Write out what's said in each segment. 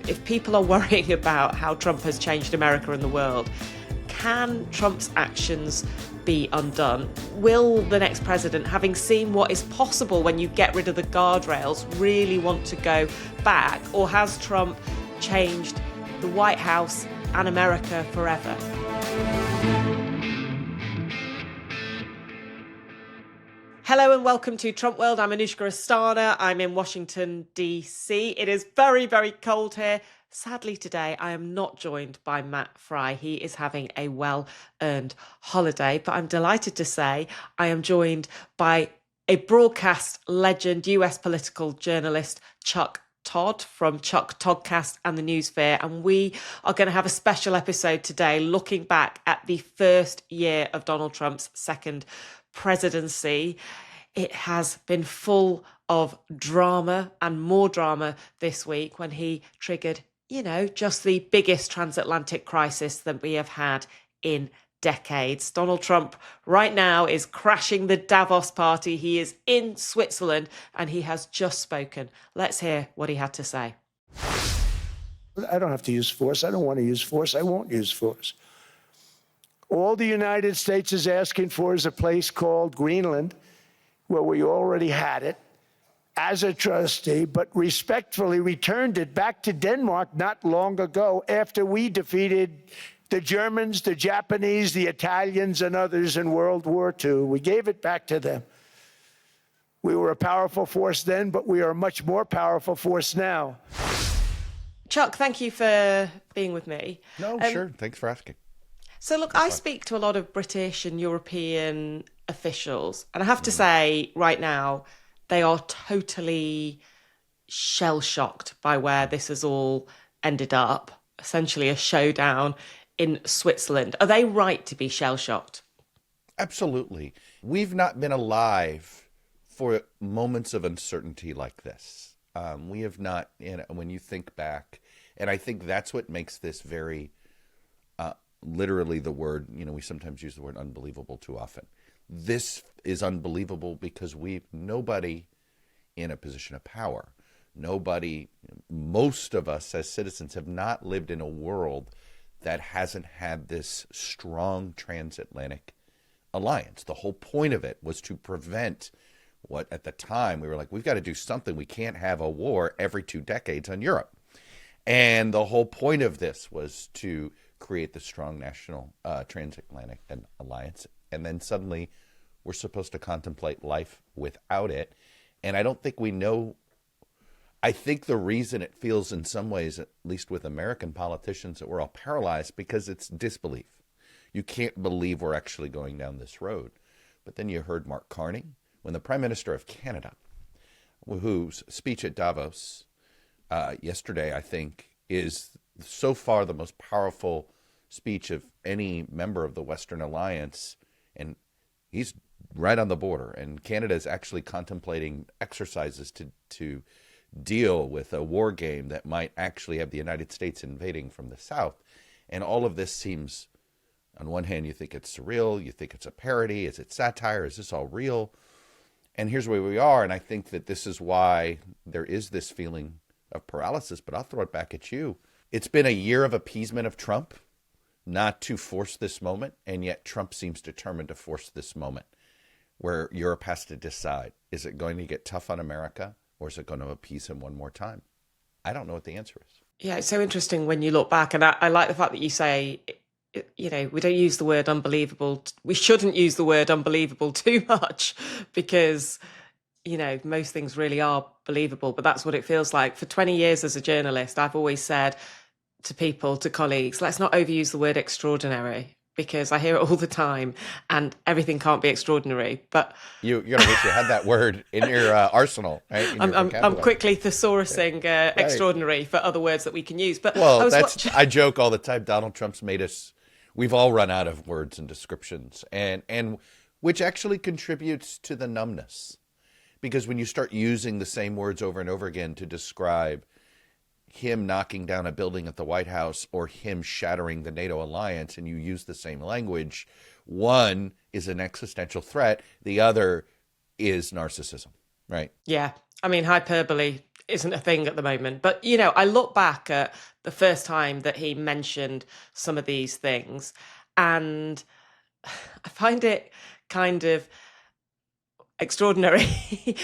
if people are worrying about how Trump has changed America and the world, can Trump's actions be undone? Will the next president, having seen what is possible when you get rid of the guardrails, really want to go back? Or has Trump changed the White House and America forever? Hello and welcome to Trump World. I'm Anushka Asthana. I'm in Washington, D.C. It is very, very cold here. Sadly, today I am not joined by Matt Fry. He is having a well-earned holiday, but I'm delighted to say I am joined by a broadcast legend, US political journalist, Chuck Todd from Chuck Toddcast and the Newsfear, and we are going to have a special episode today looking back at the first year of Donald Trump's second presidency. It has been full of drama and more drama this week when he triggered, just the biggest transatlantic crisis that we have had in decades. Donald Trump right now is crashing the Davos party. He is in Switzerland and he has just spoken. Let's hear what he had to say. I don't have to use force. I don't want to use force. I won't use force. All the United States is asking for is a place called Greenland, where we already had it as a trustee, but respectfully returned it back to Denmark not long ago after we defeated the Germans, the Japanese, the Italians, and others in World War II. We gave it back to them. We were a powerful force then, but we are a much more powerful force now. Chuck, thank you for being with me. No, sure. Thanks for asking. So look, I speak to a lot of British and European officials, and I have to say right now, they are totally shell-shocked by where this has all ended up, essentially a showdown in Switzerland. Are they right to be shell-shocked? Absolutely. We've not been alive for moments of uncertainty like this. We have not, when you think back, and I think that's what makes this very... literally the word, we sometimes use the word unbelievable too often. This is unbelievable because nobody in a position of power, most of us as citizens have not lived in a world that hasn't had this strong transatlantic alliance. The whole point of it was to prevent what at the time we were like, we've got to do something. We can't have a war every 2 decades on Europe. And the whole point of this was to create the strong national transatlantic alliance. And then suddenly we're supposed to contemplate life without it. And I don't think we know. I think the reason it feels in some ways, at least with American politicians, that we're all paralyzed because it's disbelief. You can't believe we're actually going down this road. But then you heard Mark Carney, when the Prime Minister of Canada, whose speech at Davos yesterday, I think, is so far the most powerful speech of any member of the Western Alliance, and he's right on the border, and Canada is actually contemplating exercises to deal with a war game that might actually have the United States invading from the south. And all of this seems, on one hand, you think it's surreal, you think it's a parody, is it satire, is this all real? And here's where we are, and I think that this is why there is this feeling of paralysis, but I'll throw it back at you. It's been a year of appeasement of Trump, not to force this moment, and yet Trump seems determined to force this moment where Europe has to decide, is it going to get tough on America, or is it going to appease him one more time? I don't know what the answer is. Yeah, it's so interesting when you look back, and I like the fact that you say, we don't use the word unbelievable. We shouldn't use the word unbelievable too much because... most things really are believable, but that's what it feels like. For 20 years as a journalist, I've always said to people, to colleagues, let's not overuse the word extraordinary, because I hear it all the time and everything can't be extraordinary. But you're going to wish you had that word in your arsenal, right? I'm quickly thesaurusing extraordinary for other words that we can use. But I joke all the time. Donald Trump's made us, we've all run out of words and descriptions, and which actually contributes to the numbness. Because when you start using the same words over and over again to describe him knocking down a building at the White House or him shattering the NATO alliance, and you use the same language, one is an existential threat, the other is narcissism. Right. Yeah. I mean, hyperbole isn't a thing at the moment. But, I look back at the first time that he mentioned some of these things, and I find it kind of extraordinary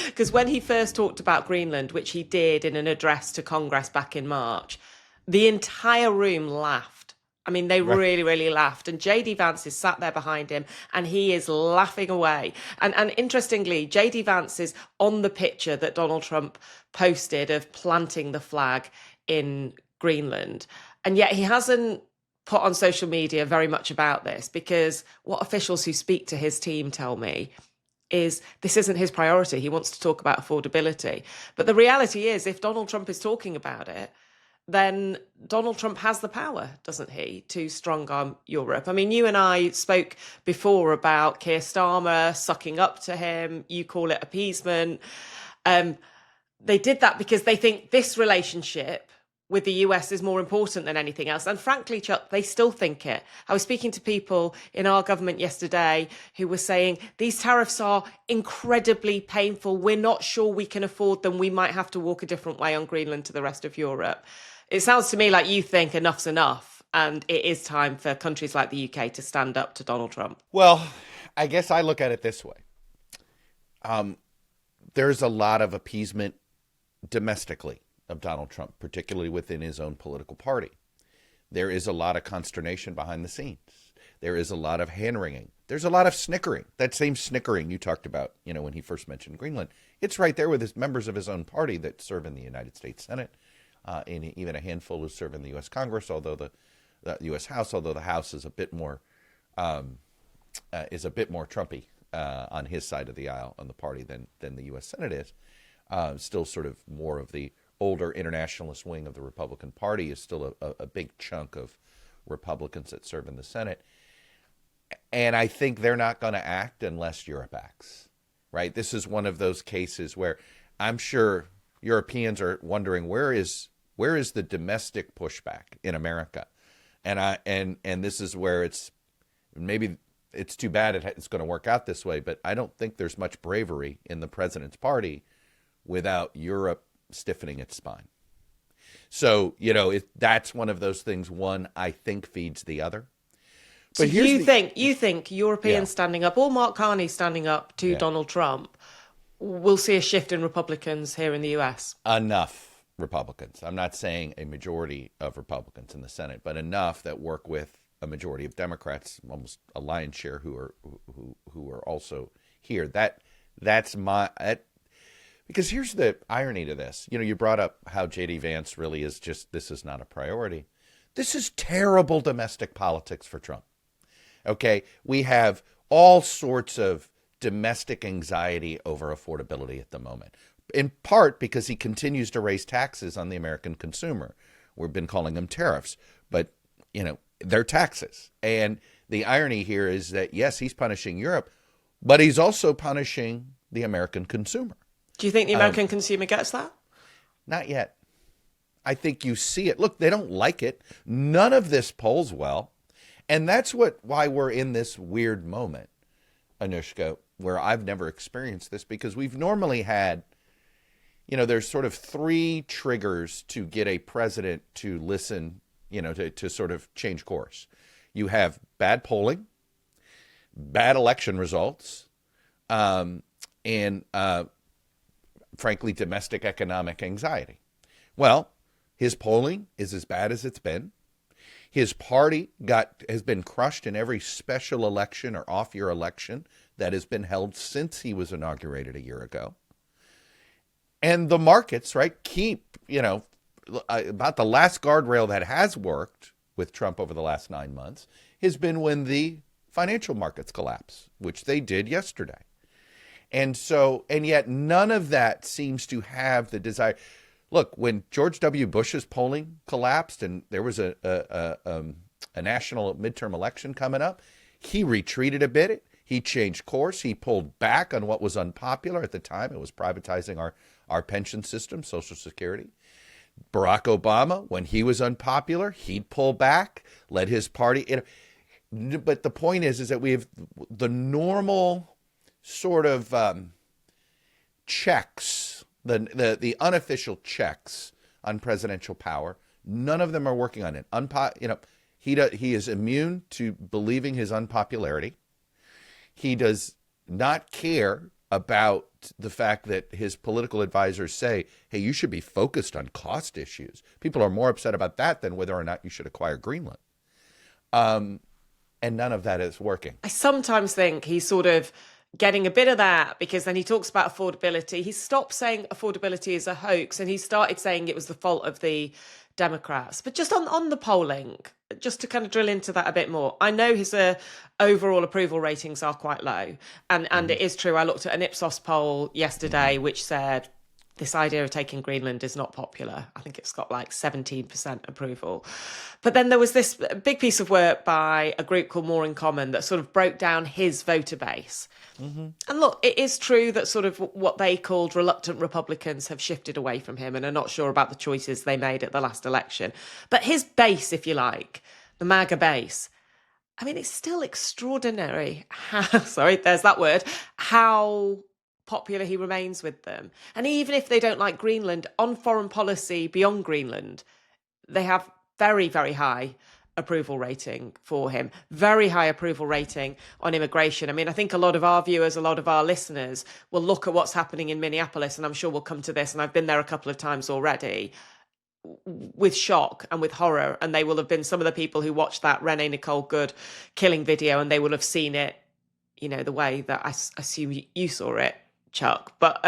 because when he first talked about Greenland, which he did in an address to Congress back in March, the entire room laughed. I mean, they Right. really, really laughed. And JD Vance is sat there behind him and he is laughing away. And interestingly, JD Vance is on the picture that Donald Trump posted of planting the flag in Greenland. And yet he hasn't put on social media very much about this, because what officials who speak to his team tell me is this isn't his priority. He wants to talk about affordability. But the reality is, if Donald Trump is talking about it, then Donald Trump has the power, doesn't he, to strong arm Europe? I mean, you and I spoke before about Keir Starmer sucking up to him. You call it appeasement. They did that because they think this relationship with the US is more important than anything else. And frankly, Chuck, they still think it. I was speaking to people in our government yesterday who were saying these tariffs are incredibly painful. We're not sure we can afford them. We might have to walk a different way on Greenland to the rest of Europe. It sounds to me like you think enough's enough, and it is time for countries like the UK to stand up to Donald Trump. Well, I guess I look at it this way. There's a lot of appeasement domestically of Donald Trump, particularly within his own political party. There is a lot of consternation behind the scenes. There is a lot of hand-wringing. There's a lot of snickering. That same snickering you talked about, when he first mentioned Greenland. It's right there with his members of his own party that serve in the United States Senate, and even a handful who serve in the U.S. Congress, although the U.S. House, although the House is a bit more Trumpy on his side of the aisle on the party than the U.S. Senate is. Still sort of more of the older internationalist wing of the Republican Party is still a big chunk of Republicans that serve in the Senate. And I think they're not going to act unless Europe acts, right? This is one of those cases where I'm sure Europeans are wondering where is the domestic pushback in America? And this is where it's maybe it's too bad it's going to work out this way, but I don't think there's much bravery in the president's party without Europe stiffening its spine. So, that's one of those things, one, I think feeds the other. But so you think Europeans standing up, or Mark Carney standing up to Donald Trump, will see a shift in Republicans here in the US? Enough Republicans. I'm not saying a majority of Republicans in the Senate, but enough that work with a majority of Democrats, almost a lion's share who are also here. Because here's the irony to this. You brought up how J.D. Vance really is this is not a priority. This is terrible domestic politics for Trump. Okay, we have all sorts of domestic anxiety over affordability at the moment, in part because he continues to raise taxes on the American consumer. We've been calling them tariffs, but, they're taxes. And the irony here is that, yes, he's punishing Europe, but he's also punishing the American consumer. Do you think the American consumer gets that? Not yet. I think you see it. Look, they don't like it. None of this polls well. And that's why we're in this weird moment, Anushka, where I've never experienced this, because we've normally had, there's sort of three triggers to get a president to listen, to sort of change course. You have bad polling, bad election results, and frankly, domestic economic anxiety. Well, his polling is as bad as it's been. His party has been crushed in every special election or off-year election that has been held since he was inaugurated a year ago. And the markets, right, keep, about the last guardrail that has worked with Trump over the last 9 months has been when the financial markets collapse, which they did yesterday. And yet none of that seems to have the desire. Look, when George W. Bush's polling collapsed and there was a national midterm election coming up, he retreated a bit. He changed course. He pulled back on what was unpopular at the time. It was privatizing our pension system, Social Security. Barack Obama, when he was unpopular, he'd pull back, let his party. But the point is that we have the normal sort of checks, the unofficial checks on presidential power, none of them are working on it. He is immune to believing his unpopularity. He does not care about the fact that his political advisors say, hey, you should be focused on cost issues. People are more upset about that than whether or not you should acquire Greenland. And none of that is working. I sometimes think he's sort of getting a bit of that, because then he talks about affordability. He stopped saying affordability is a hoax, and he started saying it was the fault of the Democrats. But just on the polling, just to kind of drill into that a bit more, I know his overall approval ratings are quite low. And it is true. I looked at an Ipsos poll yesterday, which said this idea of taking Greenland is not popular. I think it's got like 17% approval. But then there was this big piece of work by a group called More in Common that sort of broke down his voter base. Mm-hmm. And look, it is true that sort of what they called reluctant Republicans have shifted away from him and are not sure about the choices they made at the last election. But his base, if you like, the MAGA base, I mean, it's still extraordinary how popular he remains with them. And even if they don't like Greenland, on foreign policy beyond Greenland, they have very, very high approval rating for him, very high approval rating on immigration. I mean, I think a lot of our viewers, a lot of our listeners will look at what's happening in Minneapolis, and I'm sure we'll come to this, and I've been there a couple of times already, with shock and with horror. And they will have been some of the people who watched that Renee Nicole Good killing video, and they will have seen it, you know, the way that I assume you saw it, Chuck. But,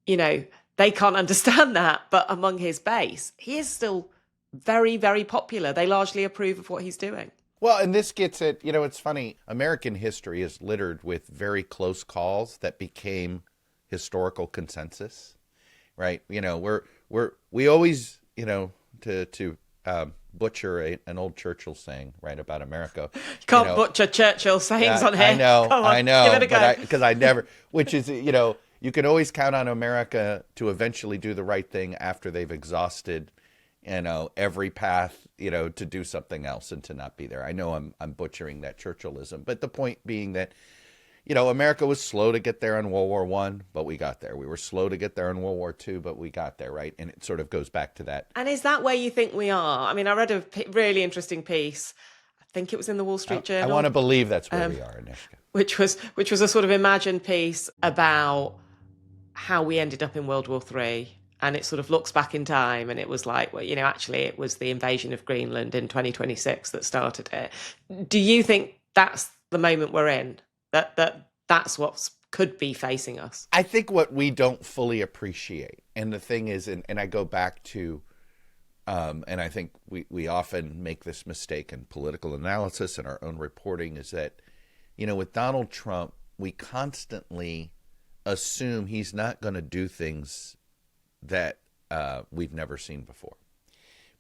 you know, they can't understand that. But among his base, he is still very, very popular. They largely approve of what he's doing. Well, and this gets at, you know, it's funny. American history is littered with very close calls that became historical consensus, right? You know, we always, you know, to butcher an old Churchill saying, right, about America. You can't butcher Churchill sayings on here. I know, Come on, I know, give it a go. because I never, which is, you know, you can always count on America to eventually do the right thing after they've exhausted, you know, every path, you know, to do something else and to not be there. I know I'm butchering that Churchillism, but the point being that, you know, America was slow to get there in World War I, but we got there. We were slow to get there in World War II, but we got there, right? And it sort of goes back to that. And is that where you think we are? I mean, I read a really interesting piece. I think it was in the Wall Street Journal. I want to believe that's where we are, Anushka. Which was a sort of imagined piece about how we ended up in World War III. And it sort of looks back in time, and it was like, well, you know, actually it was the invasion of Greenland in 2026 that started it. Do you think that's the moment we're in? That's what could be facing us? I think what we don't fully appreciate, and the thing is, and I go back to, and I think we often make this mistake in political analysis and our own reporting, is that, you know, with Donald Trump, we constantly assume he's not going to do things that we've never seen before,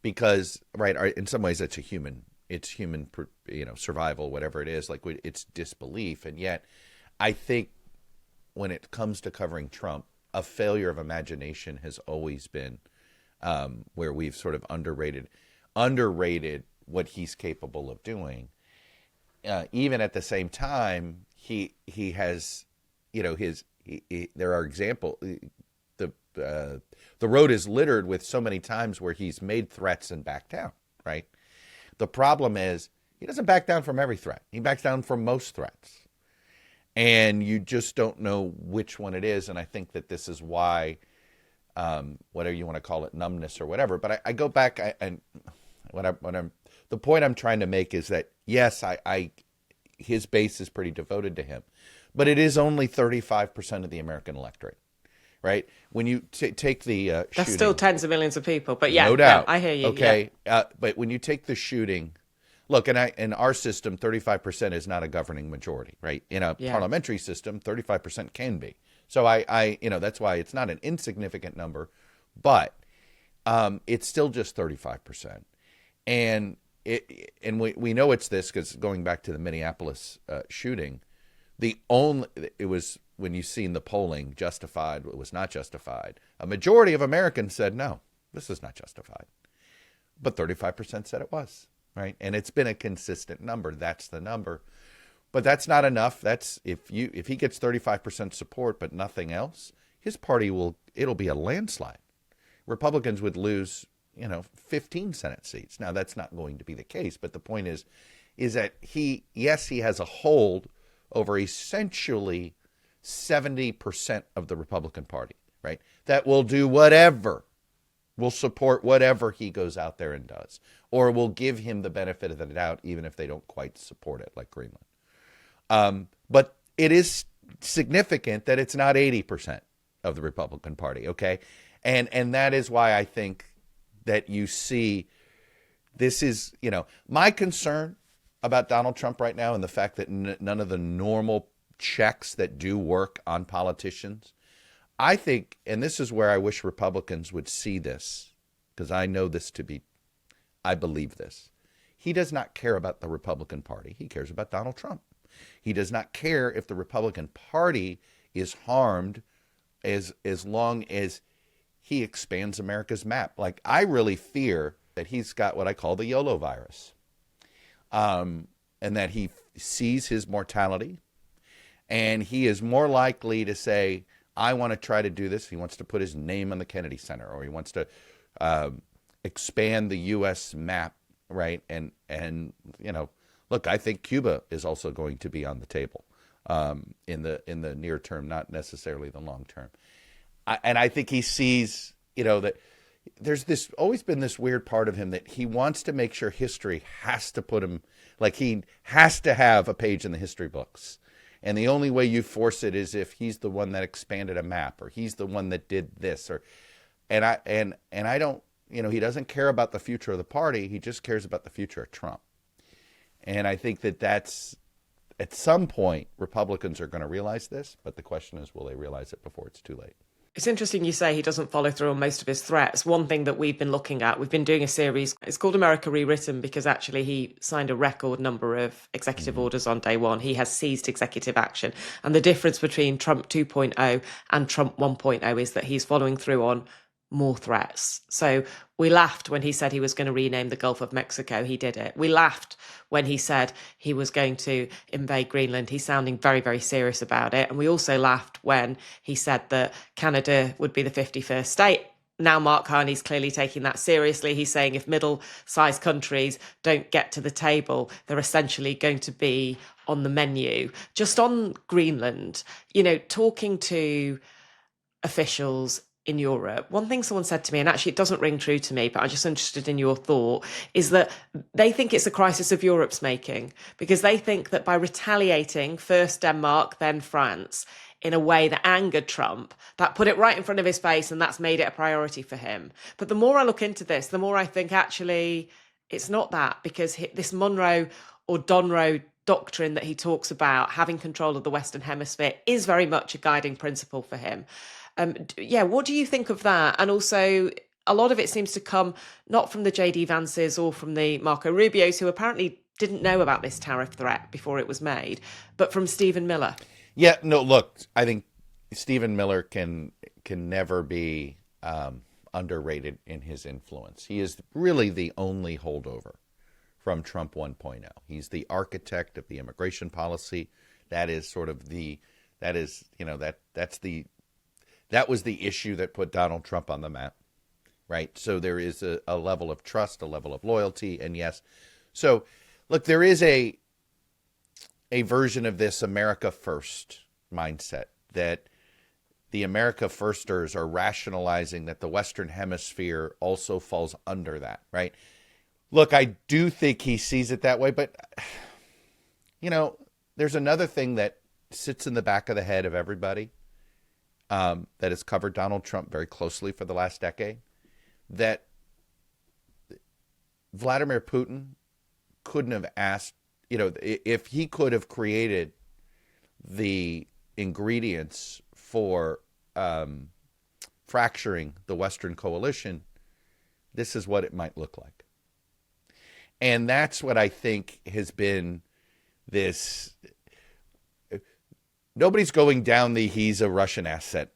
because, right, in some ways it's human, you know, survival, whatever it is, like it's disbelief. And yet I think when it comes to covering Trump, a failure of imagination has always been where we've sort of underrated what he's capable of doing. Even at the same time, he has, you know, there are examples. The road is littered with so many times where he's made threats and backed down, right? The problem is he doesn't back down from every threat. He backs down from most threats. And you just don't know which one it is. And I think that this is why, whatever you want to call it, numbness or whatever. But I go back, and the point I'm trying to make is that, yes, his base is pretty devoted to him, but it is only 35% of the American electorate. Right? When you take the That's shooting, still tens of millions of people, but yeah, no doubt. Yeah, I hear you. Okay, yeah. But when you take the shooting, look, in our system, 35% is not a governing majority, right? In a parliamentary system, 35% can be. So I, you know, that's why it's not an insignificant number, but it's still just 35%, and we know it's this because going back to the Minneapolis shooting, it was. When you've seen the polling, justified, it was not justified. A majority of Americans said, no, this is not justified. But 35% said it was, right? And it's been a consistent number. That's the number. But that's not enough. That's if he gets 35% support but nothing else, his party it'll be a landslide. Republicans would lose, 15 Senate seats. Now that's not going to be the case, but the point is that he has a hold over essentially 70% of the Republican Party, right? That will do whatever, will support whatever he goes out there and does, or will give him the benefit of the doubt, even if they don't quite support it, like Greenland. But it is significant that it's not 80% of the Republican Party, okay? And that is why I think that you see this is, my concern about Donald Trump right now and the fact that none of the normal checks that do work on politicians, I think, and this is where I wish Republicans would see this, because I believe this. He does not care about the Republican Party. He cares about Donald Trump. He does not care if the Republican Party is harmed as long as he expands America's map. Like, I really fear that he's got what I call the YOLO virus, and that he sees his mortality, and he is more likely to say, I want to try to do this. He wants to put his name on the Kennedy Center, or he wants to expand the U.S. map, right? And look, I think Cuba is also going to be on the table in the near term, not necessarily the long term. And I think he sees, that there's always been this weird part of him that he wants to make sure history has to put him, like he has to have a page in the history books. And the only way you force it is if he's the one that expanded a map, or he's the one that did this, and I don't, he doesn't care about the future of the party. He just cares about the future of Trump. And I think that's, at some point, Republicans are going to realize this, but the question is, will they realize it before it's too late? It's interesting you say he doesn't follow through on most of his threats. One thing that we've been looking at, we've been doing a series, it's called America Rewritten, because actually he signed a record number of executive orders on day one. He has seized executive action. And the difference between Trump 2.0 and Trump 1.0 is that he's following through on more threats. So we laughed when he said he was going to rename the Gulf of Mexico. He did it. We laughed when he said he was going to invade Greenland. He's sounding very, very serious about it. And we also laughed when he said that Canada would be the 51st state. Now Mark Carney's clearly taking that seriously. He's saying if middle-sized countries don't get to the table, they're essentially going to be on the menu. Just on Greenland, talking to officials in Europe, one thing someone said to me, and actually it doesn't ring true to me, but I'm just interested in your thought, is that they think it's a crisis of Europe's making, because they think that by retaliating, first Denmark, then France, in a way that angered Trump, that put it right in front of his face, and that's made it a priority for him. But the more I look into this, the more I think actually it's not that, because this Donroe Doctrine that he talks about, having control of the Western Hemisphere, is very much a guiding principle for him. What do you think of that? And also, a lot of it seems to come not from the J.D. Vances or from the Marco Rubios, who apparently didn't know about this tariff threat before it was made, but from Stephen Miller. Yeah, no, look, I think Stephen Miller can never be underrated in his influence. He is really the only holdover from Trump 1.0. He's the architect of the immigration policy. That is sort of that was the issue that put Donald Trump on the map, right? So there is a level of trust, a level of loyalty, and yes. So, look, there is a version of this America First mindset that the America Firsters are rationalizing that the Western Hemisphere also falls under that, right? Look, I do think he sees it that way, but, there's another thing that sits in the back of the head of everybody that has covered Donald Trump very closely for the last decade, that Vladimir Putin couldn't have asked, if he could have created the ingredients for fracturing the Western coalition, this is what it might look like. And that's what I think has been this. Nobody's going down the he's a Russian asset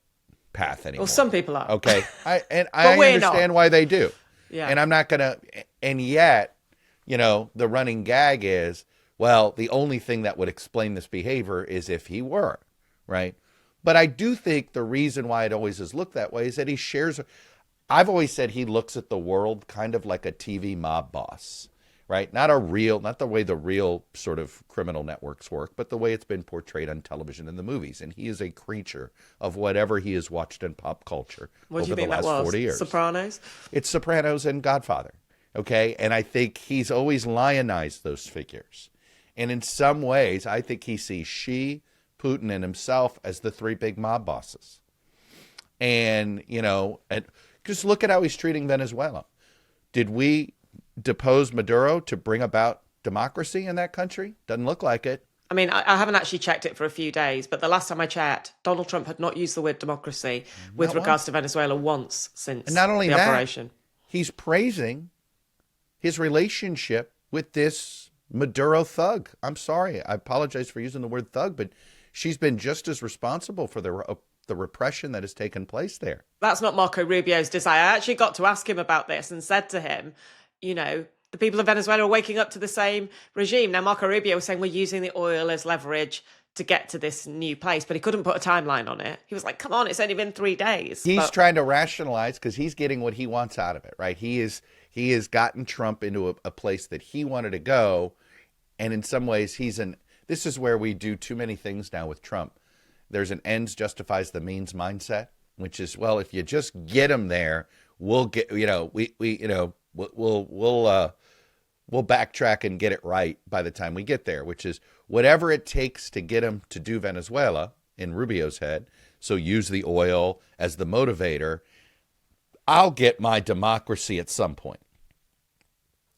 path anymore. Well, some people are. Okay. I understand why they do. Yeah. And I'm not going to, and yet, the running gag is, well, the only thing that would explain this behavior is if he were, right? But I do think the reason why it always has looked that way is that he shares. I've always said he looks at the world kind of like a TV mob boss, right? Not the way the real sort of criminal networks work, but the way it's been portrayed on television and the movies. And he is a creature of whatever he has watched in pop culture over the last 40 years. Sopranos? It's Sopranos and Godfather, okay? And I think he's always lionized those figures. And in some ways, I think he sees Xi, Putin, and himself as the three big mob bosses. And, and just look at how he's treating Venezuela. Did we depose Maduro to bring about democracy in that country? Doesn't look like it. I mean, I haven't actually checked it for a few days, but the last time I checked, Donald Trump had not used the word democracy with regards to Venezuela once since and not only the that, operation. He's praising his relationship with this Maduro thug. I'm sorry. I apologize for using the word thug, but she's been just as responsible for the repression that has taken place there. That's not Marco Rubio's desire. I actually got to ask him about this and said to him, the people of Venezuela are waking up to the same regime. Now, Marco Rubio was saying we're using the oil as leverage to get to this new place, but he couldn't put a timeline on it. He was like, come on, it's only been 3 days. He's trying to rationalize because he's getting what he wants out of it, right? He has gotten Trump into a place that he wanted to go. And in some ways, this is where we do too many things now with Trump. There's an ends justifies the means mindset, which is, well, if you just get him there, we'll get, we'll backtrack and get it right by the time we get there, which is whatever it takes to get him to do Venezuela in Rubio's head. So use the oil as the motivator. I'll get my democracy at some point.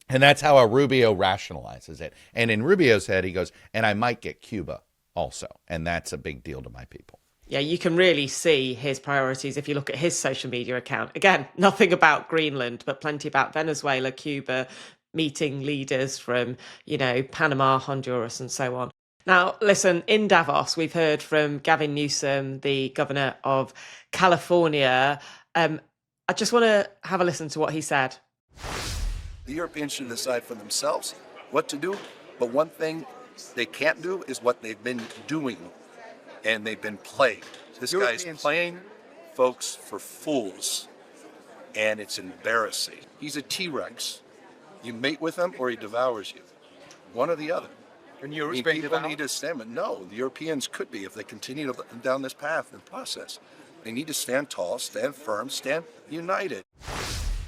And that's how a Rubio rationalizes it. And in Rubio's head, he goes, and I might get Cuba also. And that's a big deal to my people. Yeah, you can really see his priorities if you look at his social media account. Again, nothing about Greenland, but plenty about Venezuela, Cuba, meeting leaders from, Panama, Honduras, and so on. Now, listen, in Davos, we've heard from Gavin Newsom, the governor of California. I just want to have a listen to what he said. The Europeans should decide for themselves what to do, but one thing they can't do is what they've been doing, and they've been playing. This guy's playing folks for fools, and it's embarrassing. He's a T-Rex. You mate with him or he devours you. One or the other. And you're people need to stand. No, the Europeans could be if they continue down this path and process. They need to stand tall, stand firm, stand united.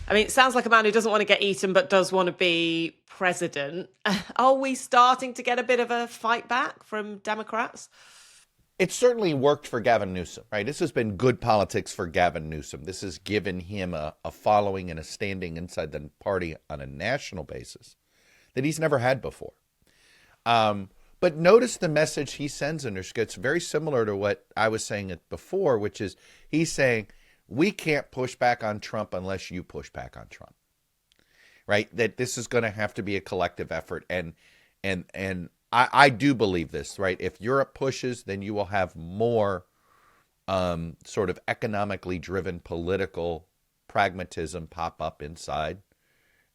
I mean, it sounds like a man who doesn't want to get eaten but does want to be president. Are we starting to get a bit of a fight back from Democrats? It certainly worked for Gavin Newsom, right? This has been good politics for Gavin Newsom. This has given him a following and a standing inside the party on a national basis that he's never had before. But notice the message he sends, Anushka. It's very similar to what I was saying before, which is he's saying, we can't push back on Trump unless you push back on Trump, right? That this is going to have to be a collective effort. And I do believe this, right? If Europe pushes, then you will have more sort of economically driven political pragmatism pop up inside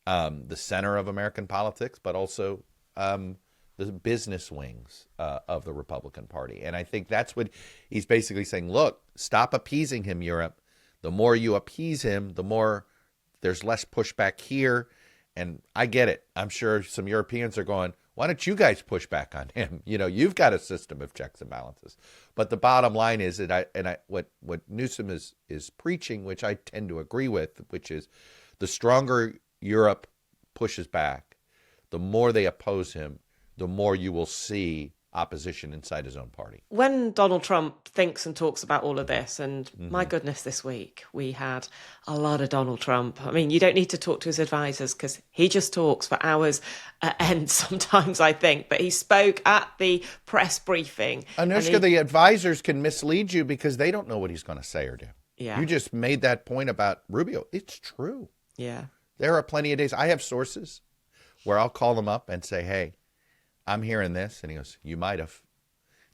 the center of American politics, but also the business wings of the Republican Party. And I think that's what he's basically saying. Look, stop appeasing him, Europe. The more you appease him, the more there's less pushback here. And I get it. I'm sure some Europeans are going, why don't you guys push back on him? You've got a system of checks and balances. But the bottom line is that what Newsom is preaching, which I tend to agree with, which is the stronger Europe pushes back, the more they oppose him, the more you will see opposition inside his own party. When Donald Trump thinks and talks about all of this, and my goodness, this week we had a lot of Donald Trump. I mean, you don't need to talk to his advisors because he just talks for hours at end sometimes, I think. But he spoke at the press briefing. Anushka, the advisors can mislead you because they don't know what he's going to say or do. Yeah. You just made that point about Rubio. It's true. Yeah. There are plenty of days. I have sources where I'll call them up and say, hey, I'm hearing this. And he goes, you might have.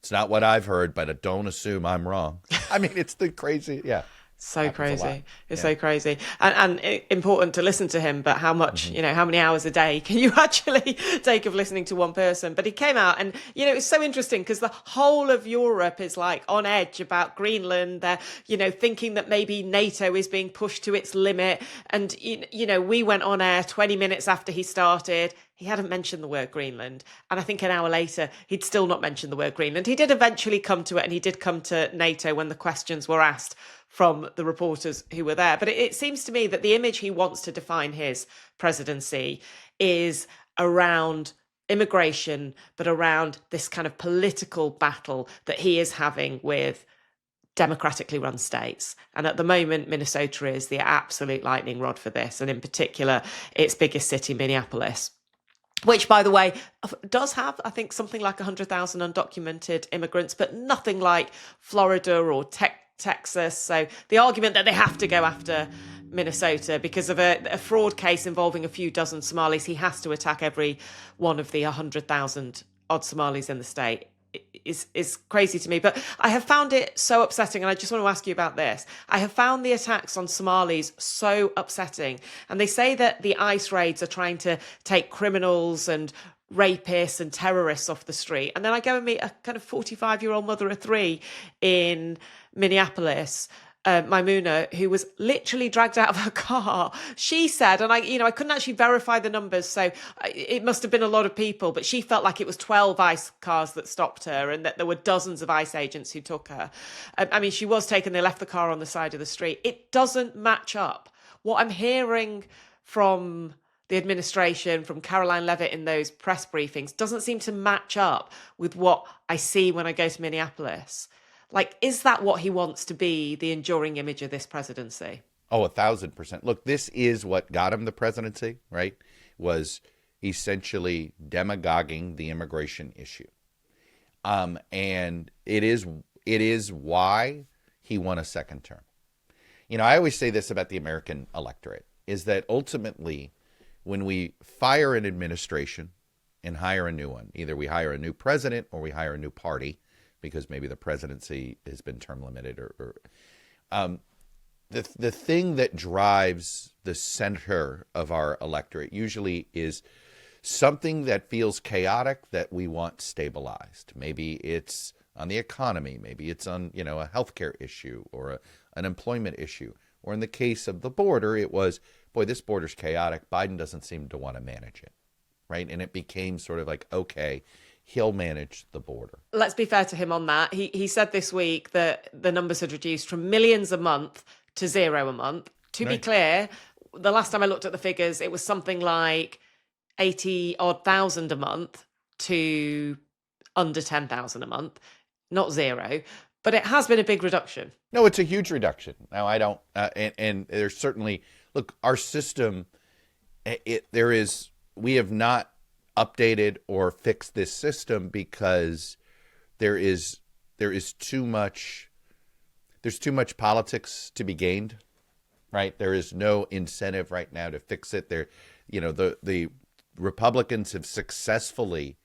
It's not what I've heard, but don't assume I'm wrong. I mean, it's the crazy. Yeah. So Happens a lot. crazy. It's Yeah. so crazy. And important to listen to him, but how much, how many hours a day can you actually take of listening to one person? But he came out and, it's so interesting because the whole of Europe is like on edge about Greenland. They're, thinking that maybe NATO is being pushed to its limit. And, we went on air 20 minutes after he started. He hadn't mentioned the word Greenland. And I think an hour later, he'd still not mentioned the word Greenland. He did eventually come to it, and he did come to NATO when the questions were asked from the reporters who were there. But it seems to me that the image he wants to define his presidency is around immigration, but around this kind of political battle that he is having with democratically run states. And at the moment, Minnesota is the absolute lightning rod for this. And in particular, its biggest city, Minneapolis, which, by the way, does have, I think, something like 100,000 undocumented immigrants, but nothing like Florida or Texas. So the argument that they have to go after Minnesota because of a fraud case involving a few dozen Somalis, he has to attack every one of the 100,000 odd Somalis in the state, is crazy to me. But I have found it so upsetting, and I just want to ask you about this. I have found the attacks on Somalis so upsetting, and they say that the ICE raids are trying to take criminals and rapists and terrorists off the street. And then I go and meet a kind of 45-year-old mother of three in Minneapolis, Maimuna, who was literally dragged out of her car. She said, and I couldn't actually verify the numbers, so it must have been a lot of people, but she felt like it was 12 ICE cars that stopped her and that there were dozens of ICE agents who took her. She was taken, they left the car on the side of the street. It doesn't match up. What I'm hearing from the administration, from Caroline Leavitt in those press briefings, doesn't seem to match up with what I see when I go to Minneapolis. Like, is that what he wants to be, the enduring image of this presidency? Oh, 1,000%. Look, this is what got him the presidency, right? Was essentially demagoguing the immigration issue. And it is why he won a second term. I always say this about the American electorate, is that ultimately when we fire an administration and hire a new one, either we hire a new president or we hire a new party, because maybe the presidency has been term limited, or the thing that drives the center of our electorate usually is something that feels chaotic that we want stabilized. Maybe it's on the economy, maybe it's on a healthcare issue or an employment issue, or in the case of the border, it was, boy, this border's chaotic. Biden doesn't seem to want to manage it, right? And it became sort of like, okay, he'll manage the border. Let's be fair to him on that. He said this week that the numbers had reduced from millions a month to 0 a month. To be clear, the last time I looked at the figures, it was something like 80,000 a month to under 10,000 a month, not 0. But it has been a big reduction. No, it's a huge reduction. Now, I don't, and there's certainly, look, our system, we have not updated or fixed this system because there's too much politics to be gained, right? There is no incentive right now to fix it. The Republicans have successfully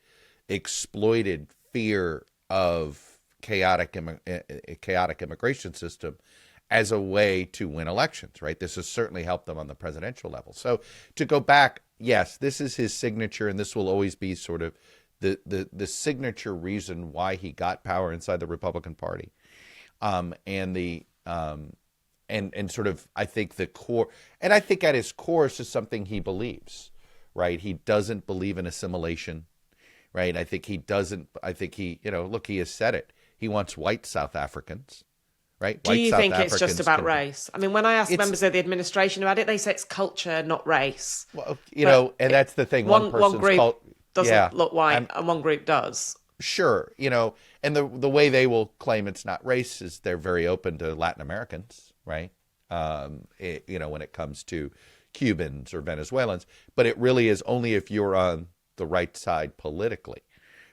exploited fear of chaotic immigration system as a way to win elections, right? This has certainly helped them on the presidential level. So to go back, yes, this is his signature, and this will always be sort of the signature reason why he got power inside the Republican Party. And sort of, I think the core, and I think at his core is just something he believes, right? He doesn't believe in assimilation, right? I think he, look, he has said it. He wants white South Africans. Right? Do you think it's just about race? I mean, when I ask members of the administration about it, they say it's culture, not race. Well, and that's the thing. One group doesn't look white, and one group does. Sure, and the way they will claim it's not race is they're very open to Latin Americans, right? When it comes to Cubans or Venezuelans, but it really is only if you're on the right side politically,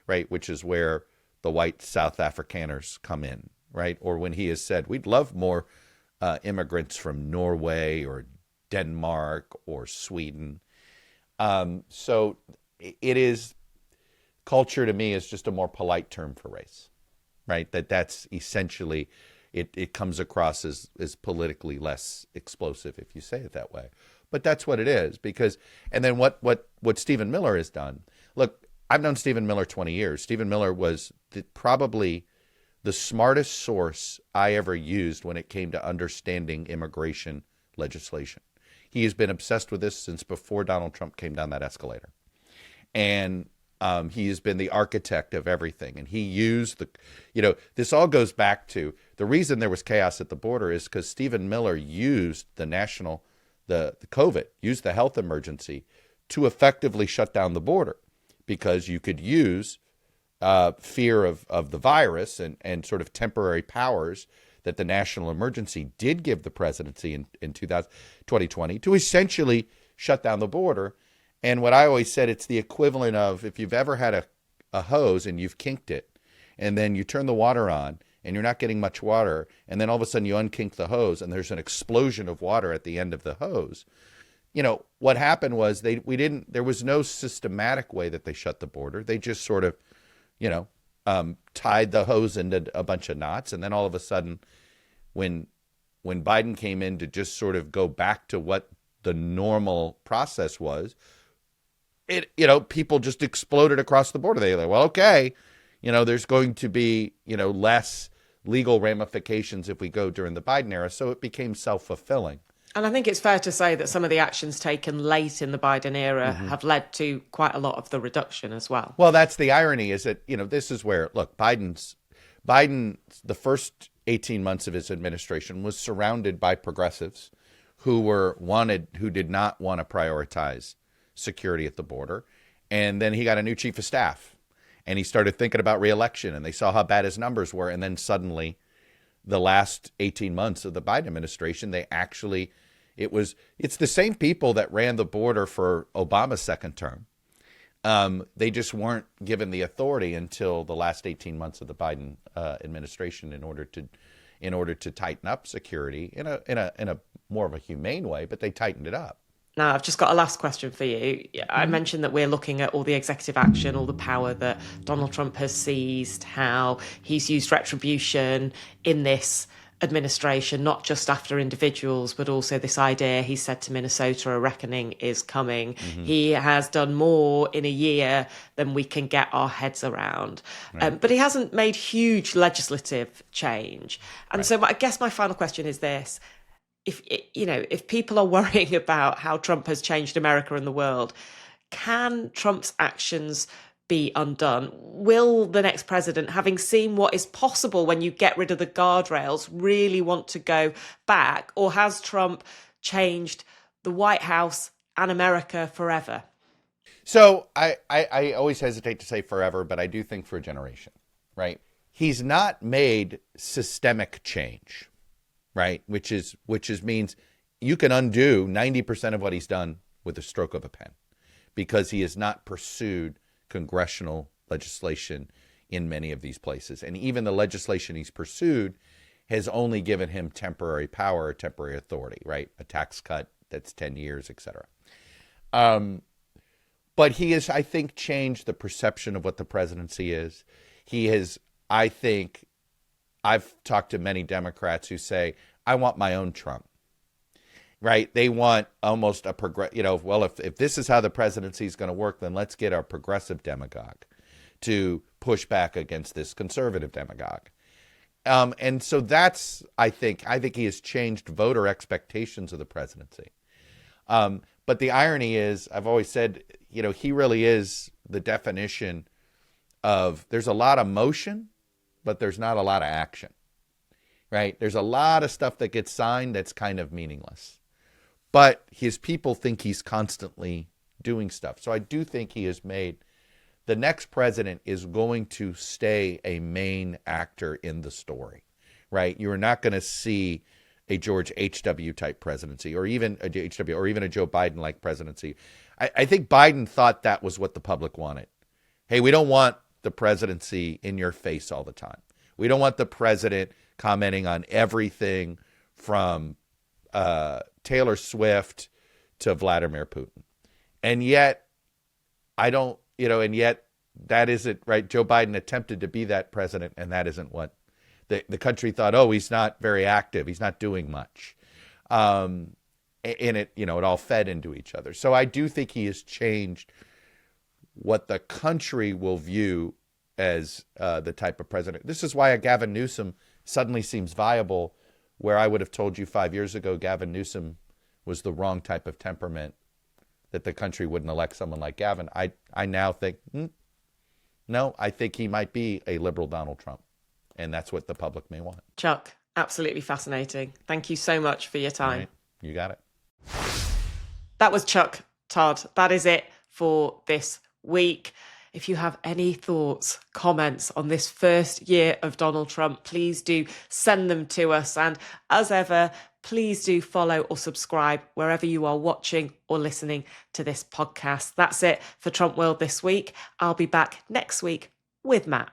right? Which is where the white South Afrikaners come in. Right? Or when he has said, we'd love more immigrants from Norway or Denmark or Sweden. So it is, culture to me is just a more polite term for race, right? That's essentially, it comes across as politically less explosive if you say it that way. But that's what it is. Because, and then what Stephen Miller has done. Look, I've known Stephen Miller 20 years. Stephen Miller was probably the smartest source I ever used when it came to understanding immigration legislation. He has been obsessed with this since before Donald Trump came down that escalator. And he has been the architect of everything. And he used this all goes back to the reason there was chaos at the border is because Stephen Miller used the COVID, used the health emergency to effectively shut down the border, because you could use fear of the virus and sort of temporary powers that the national emergency did give the presidency in 2020 to essentially shut down the border. And what I always said, it's the equivalent of if you've ever had a hose and you've kinked it, and then you turn the water on and you're not getting much water, and then all of a sudden you unkink the hose and there's an explosion of water at the end of the hose. What happened was there was no systematic way that they shut the border. They just sort of, tied the hose into a bunch of knots. And then all of a sudden, when Biden came in to just sort of go back to what the normal process was, people just exploded across the border. They were like, well, okay, there's going to be, less legal ramifications if we go during the Biden era. So it became self-fulfilling. And I think it's fair to say that some of the actions taken late in the Biden era have led to quite a lot of the reduction as well. Well, that's the irony, is that, this is where, look, Biden, the first 18 months of his administration was surrounded by progressives who did not want to prioritize security at the border. And then he got a new chief of staff and he started thinking about reelection, and they saw how bad his numbers were. And then suddenly the last 18 months of the Biden administration, it's the same people that ran the border for Obama's second term. They just weren't given the authority until the last 18 months of the Biden administration in order to tighten up security in a more of a humane way, but they tightened it up. Now, I've just got a last question for you. I mentioned that we're looking at all the executive action, all the power that Donald Trump has seized, how he's used retribution in this administration, not just after individuals, but also this idea, he said to Minnesota, a reckoning is coming. He has done more in a year than we can get our heads around. Right. But he hasn't made huge legislative change. And so I guess my final question is this. If people are worrying about how Trump has changed America and the world, can Trump's actions be undone? Will the next president, having seen what is possible when you get rid of the guardrails, really want to go back? Or has Trump changed the White House and America forever? So I always hesitate to say forever, but I do think for a generation, right? He's not made systemic change, right? Which means you can undo 90% of what he's done with a stroke of a pen, because he has not pursued congressional legislation in many of these places. And even the legislation he's pursued has only given him temporary power or temporary authority, right? A tax cut that's 10 years, et cetera. But he has, I think, changed the perception of what the presidency is. He has, I think, I've talked to many Democrats who say, I want my own Trump. Right? They want almost a if this is how the presidency is going to work, then let's get our progressive demagogue to push back against this conservative demagogue. And so that's, I think he has changed voter expectations of the presidency. But the irony is, I've always said, he really is the definition of, there's a lot of motion, but there's not a lot of action. Right? There's a lot of stuff that gets signed that's kind of meaningless. But his people think he's constantly doing stuff. So I do think he has made, the next president is going to stay a main actor in the story, right? You're not going to see a George H.W. type presidency, or even a H.W. or even a Joe Biden like presidency. I think Biden thought that was what the public wanted. Hey, we don't want the presidency in your face all the time. We don't want the president commenting on everything from Taylor Swift to Vladimir Putin. And yet, and yet that isn't right. Joe Biden attempted to be that president, and that isn't what the country thought, oh, he's not very active, he's not doing much. And it, it all fed into each other. So I do think he has changed what the country will view as the type of president. This is why a Gavin Newsom suddenly seems viable, where I would have told you 5 years ago Gavin Newsom was the wrong type of temperament, that the country wouldn't elect someone like Gavin. I now think, no, I think he might be a liberal Donald Trump. And that's what the public may want. Chuck, absolutely fascinating. Thank you so much for your time. Right. You got it. That was Chuck Todd. That is it for this week. If you have any thoughts, comments on this first year of Donald Trump, please do send them to us. And as ever, please do follow or subscribe wherever you are watching or listening to this podcast. That's it for Trump World this week. I'll be back next week with Matt.